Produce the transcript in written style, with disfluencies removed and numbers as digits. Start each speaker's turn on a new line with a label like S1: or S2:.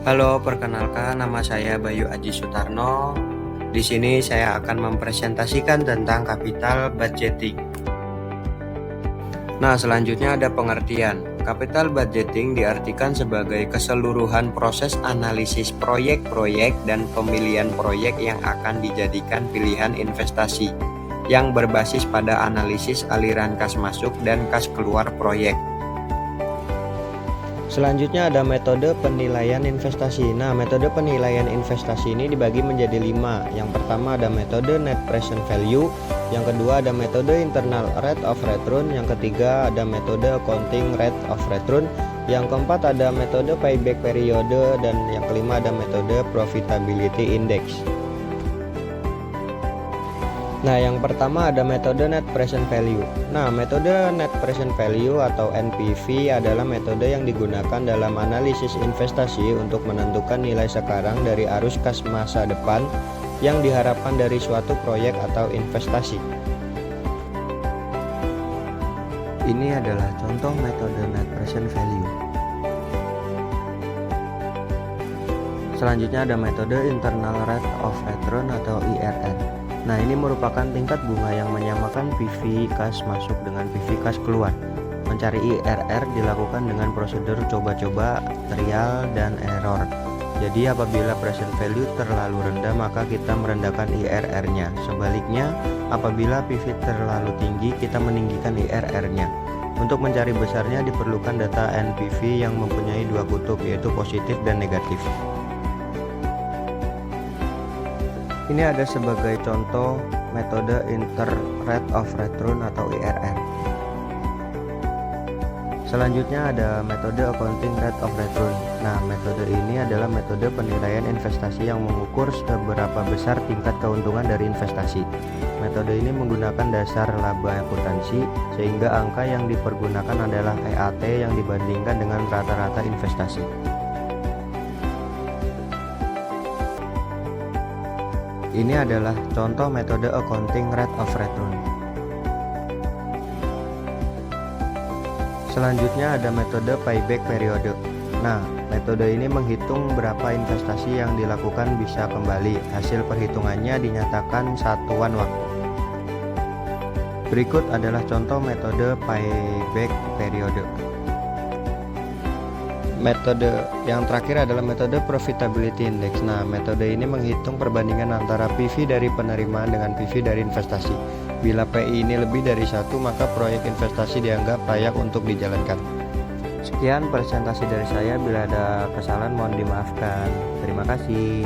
S1: Halo, perkenalkan nama saya Bayu Aji Sutarno. Di sini saya akan mempresentasikan tentang capital budgeting. Nah, selanjutnya ada pengertian. Capital budgeting diartikan sebagai keseluruhan proses analisis proyek-proyek dan pemilihan proyek yang akan dijadikan pilihan investasi yang berbasis pada analisis aliran kas masuk dan kas keluar proyek. Selanjutnya ada metode penilaian investasi. Nah, metode penilaian investasi ini dibagi menjadi 5. Yang pertama ada metode net present value, yang kedua ada metode internal rate of return, yang ketiga ada metode accounting rate of return, yang keempat ada metode payback period, dan yang kelima ada metode profitability index. Nah, yang pertama ada metode net present value. Nah, metode net present value atau NPV adalah metode yang digunakan dalam analisis investasi untuk menentukan nilai sekarang dari arus kas masa depan yang diharapkan dari suatu proyek atau investasi. Ini adalah contoh metode net present value. Selanjutnya ada metode internal rate of return atau IRR. Nah, ini merupakan tingkat bunga yang menyamakan PV kas masuk dengan PV kas keluar. Mencari IRR dilakukan dengan prosedur coba-coba, trial, dan error. Jadi apabila present value terlalu rendah, maka kita merendahkan IRR-nya. Sebaliknya, apabila PV terlalu tinggi, kita meninggikan IRR-nya. Untuk mencari besarnya diperlukan data NPV yang mempunyai dua kutub, yaitu positif dan negatif. Ini ada sebagai contoh metode internal rate of return atau IRR. Selanjutnya ada metode accounting rate of return. Nah, metode ini adalah metode penilaian investasi yang mengukur seberapa besar tingkat keuntungan dari investasi. Metode ini menggunakan dasar laba akuntansi, sehingga angka yang dipergunakan adalah EAT yang dibandingkan dengan rata-rata investasi. Ini adalah contoh metode accounting rate of return. Selanjutnya ada metode payback period. Nah, metode ini menghitung berapa investasi yang dilakukan bisa kembali. Hasil perhitungannya dinyatakan satuan waktu. Berikut adalah contoh metode payback period. Metode yang terakhir adalah metode profitability index. Nah, metode ini menghitung perbandingan antara PV dari penerimaan dengan PV dari investasi. Bila PI ini lebih dari 1, maka proyek investasi dianggap layak untuk dijalankan. Sekian presentasi dari saya. Bila ada kesalahan mohon dimaafkan. Terima kasih.